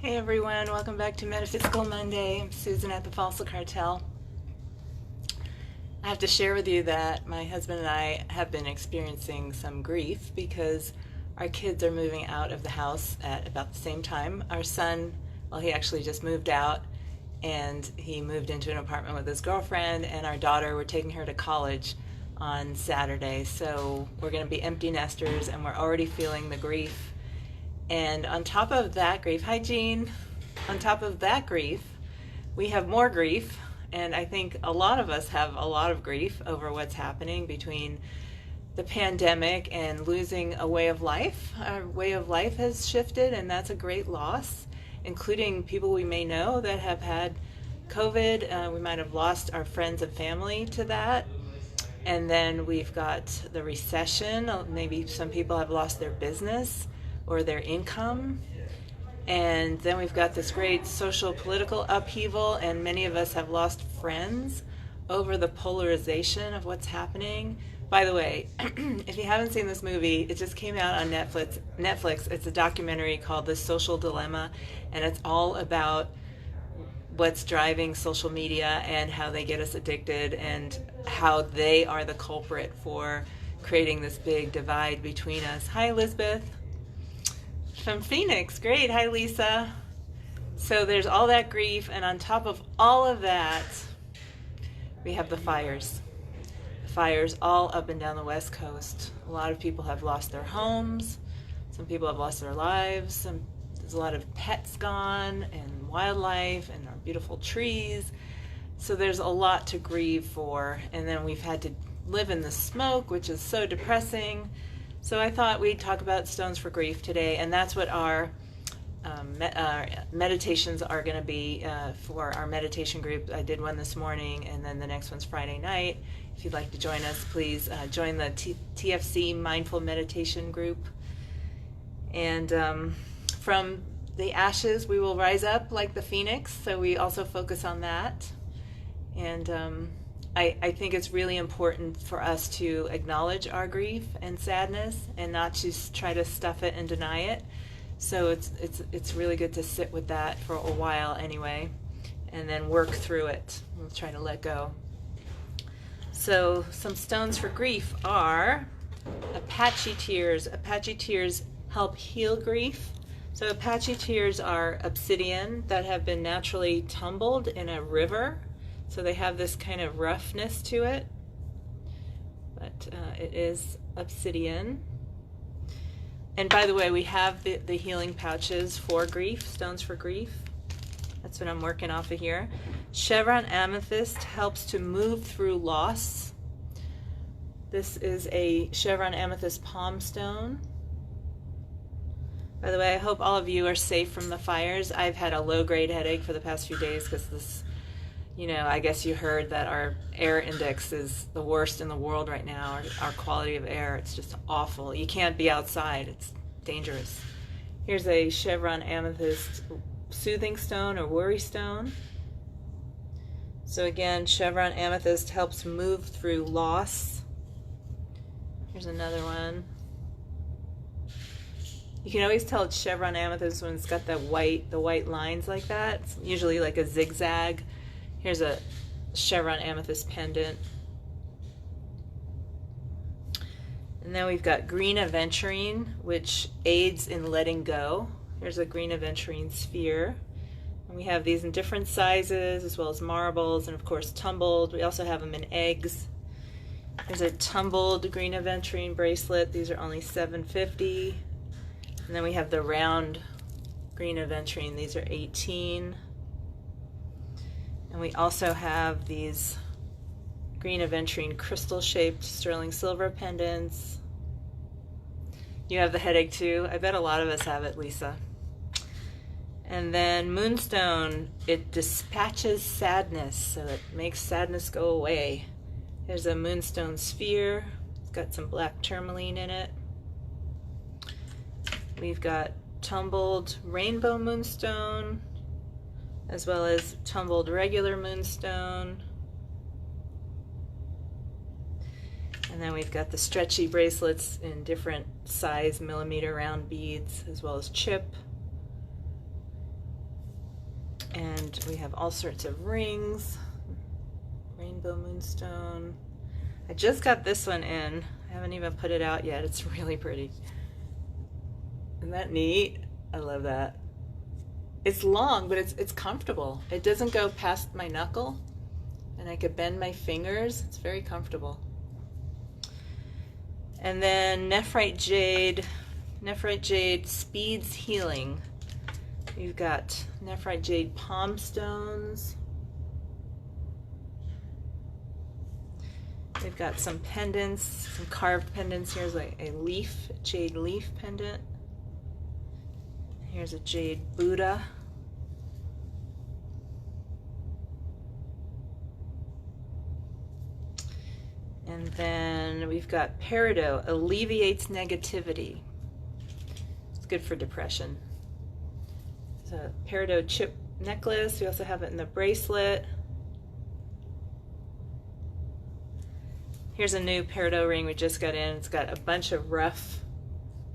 Hey everyone, welcome back to Metaphysical Monday. I'm Susan at the Fossil Cartel. I have to share with you that my husband and I have been experiencing some grief because our kids are moving out of the house at about the same time. Our son, well, he actually just moved out and he moved into an apartment with his girlfriend, and our daughter, we're taking her to college on Saturday. So we're going to be empty nesters and we're already feeling the grief. And on top of that grief, hi Jean, on top of that grief, we have more grief. And I think a lot of us have a lot of grief over what's happening between the pandemic and losing a way of life. Our way of life has shifted, and that's a great loss, including people we may know that have had COVID. We might have lost our friends and family to that. And then we've got the recession. Maybe some people have lost their business or their income. And then we've got this great social political upheaval, and many of us have lost friends over the polarization of what's happening. By the way, if you haven't seen this movie, it just came out on Netflix. It's a documentary called The Social Dilemma, and it's all about what's driving social media and how they get us addicted and how they are the culprit for creating this big divide between us. Hi, Elizabeth. From Phoenix. Great. Hi, Lisa. So there's all that grief, and on top of all of that, we have the fires. The fires all up and down the West Coast. A lot of people have lost their homes. Some people have lost their lives. There's a lot of pets gone, and wildlife, and our beautiful trees. So there's a lot to grieve for, and then we've had to live in the smoke, which is so depressing. So I thought we'd talk about stones for grief today, and that's what our meditations are going to be for our meditation group. I did one this morning, and then the next one's Friday night. If you'd like to join us, please join the TFC Mindful Meditation group. And from the ashes, we will rise up like the phoenix, so we also focus on that. And I think it's really important for us to acknowledge our grief and sadness and not just try to stuff it and deny it. So it's really good to sit with that for a while anyway, and then work through it. We'll try to let go. So some stones for grief are Apache tears. Apache tears help heal grief. So Apache tears are obsidian that have been naturally tumbled in a river. So they have this kind of roughness to it, but it is obsidian. And by the way, we have the healing pouches for grief, stones for grief. That's what I'm working off of here. Chevron amethyst helps to move through loss. This is a chevron amethyst palm stone. By the way, I hope all of you are safe from the fires. I've had a low-grade headache for the past few days because this, I guess you heard that our air index is the worst in the world right now. Our quality of air, it's just awful. You can't be outside. It's dangerous. Here's a chevron amethyst soothing stone or worry stone. So again, chevron amethyst helps move through loss. Here's another one. You can always tell it's chevron amethyst when it's got the white lines like that. It's usually like a zigzag. Here's a chevron amethyst pendant. And then we've got green aventurine, which aids in letting go. Here's a green aventurine sphere. And we have these in different sizes, as well as marbles, and of course tumbled. We also have them in eggs. There's a tumbled green aventurine bracelet. These are only $7.50. And then we have the round green aventurine. These are $18. And we also have these green aventurine crystal-shaped sterling silver pendants. You have the headache too. I bet a lot of us have it, Lisa. And then moonstone, it dispatches sadness, so it makes sadness go away. There's a moonstone sphere. It's got some black tourmaline in it. We've got tumbled rainbow moonstone, as well as tumbled regular moonstone. And then we've got the stretchy bracelets in different size millimeter round beads, as well as chip. And we have all sorts of rings. Rainbow moonstone. I just got this one in. I haven't even put it out yet. It's really pretty. Isn't that neat? I love that. It's long, but it's comfortable. It doesn't go past my knuckle, and I could bend my fingers. It's very comfortable. And then nephrite jade. Nephrite jade speeds healing. You've got nephrite jade palm stones. We've got some pendants, some carved pendants. Here's like a leaf, jade leaf pendant. Here's a jade Buddha. And then we've got peridot, alleviates negativity. It's good for depression. It's a peridot chip necklace. We also have it in the bracelet. Here's a new peridot ring we just got in. It's got a bunch of rough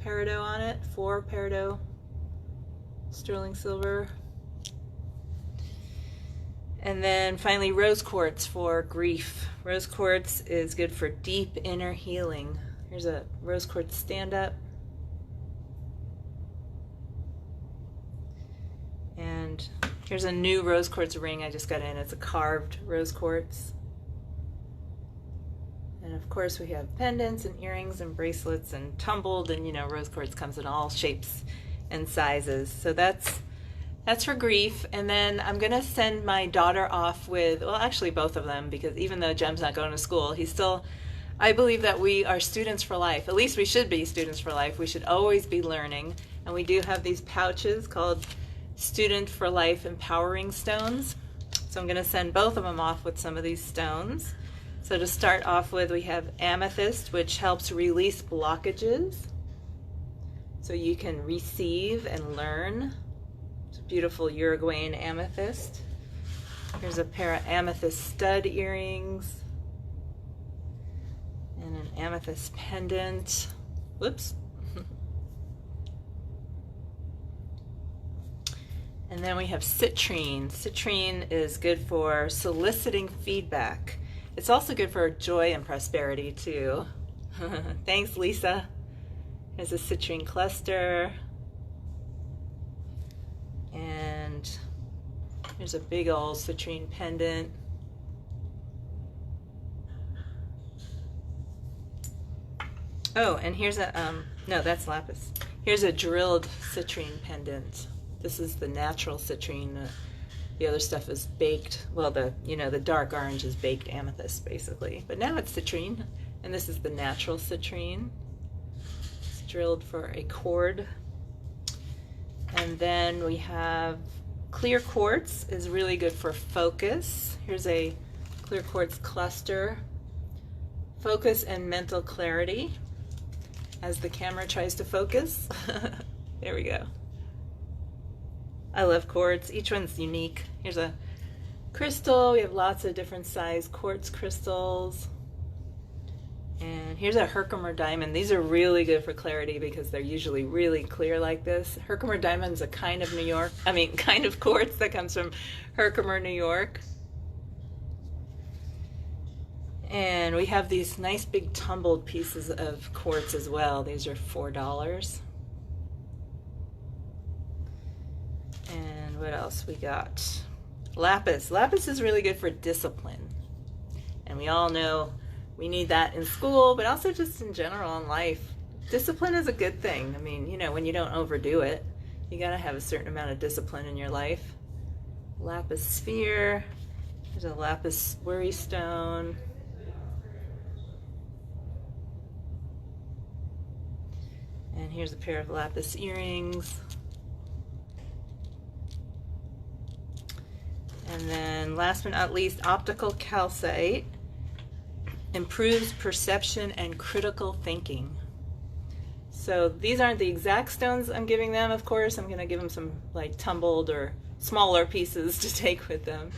peridot on it, 4 peridot sterling silver. And then finally rose quartz for grief. Rose quartz is good for deep inner healing. Here's a rose quartz stand-up. And here's a new rose quartz ring I just got in. It's a carved rose quartz. And of course we have pendants and earrings and bracelets and tumbled, and you know, rose quartz comes in all shapes and sizes. So that's for grief. And then I'm gonna send my daughter off with, well, actually both of them, because even though Jem's not going to school, he's still, I believe that we are students for life. At least we should be students for life. We should always be learning. And we do have these pouches called Student for Life Empowering Stones. So I'm gonna send both of them off with some of these stones. So to start off with, we have amethyst, which helps release blockages so you can receive and learn. It's a beautiful Uruguayan amethyst. Here's a pair of amethyst stud earrings and an amethyst pendant. Whoops. And then we have citrine. Citrine is good for soliciting feedback. It's also good for joy and prosperity too. Thanks, Lisa. There's a citrine cluster. And here's a big old citrine pendant. Oh, and here's a, no, that's lapis. Here's a drilled citrine pendant. This is the natural citrine. The other stuff is baked. Well, the dark orange is baked amethyst, basically. But now it's citrine, and this is the natural citrine. It's drilled for a cord. And then we have clear quartz is really good for focus. Here's a clear quartz cluster. Focus and mental clarity as the camera tries to focus. There we go. I love quartz. Each one's unique. Here's a crystal. We have lots of different size quartz crystals. And here's a Herkimer diamond. These are really good for clarity because they're usually really clear like this. Herkimer diamond's a kind of kind of quartz that comes from Herkimer, New York. And we have these nice big tumbled pieces of quartz as well. These are $4. And what else we got? Lapis. Lapis is really good for discipline. And we all know we need that in school, but also just in general in life. Discipline is a good thing. I mean, you know, when you don't overdo it, you gotta have a certain amount of discipline in your life. Lapis sphere. There's a lapis worry stone. And here's a pair of lapis earrings. And then last but not least, optical calcite improves perception and critical thinking. So these aren't the exact stones I'm giving them, of course. I'm going to give them some like tumbled or smaller pieces to take with them.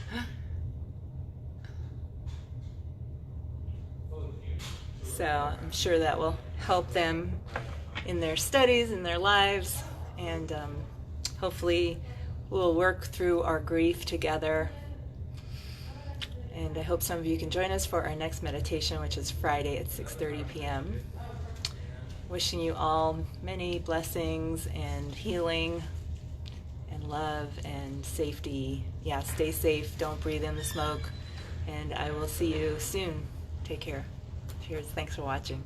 So I'm sure that will help them in their studies, in their lives, and hopefully we'll work through our grief together. And I hope some of you can join us for our next meditation, which is Friday at 6:30 p.m. Wishing you all many blessings and healing and love and safety. Yeah, stay safe. Don't breathe in the smoke. And I will see you soon. Take care. Cheers. Thanks for watching.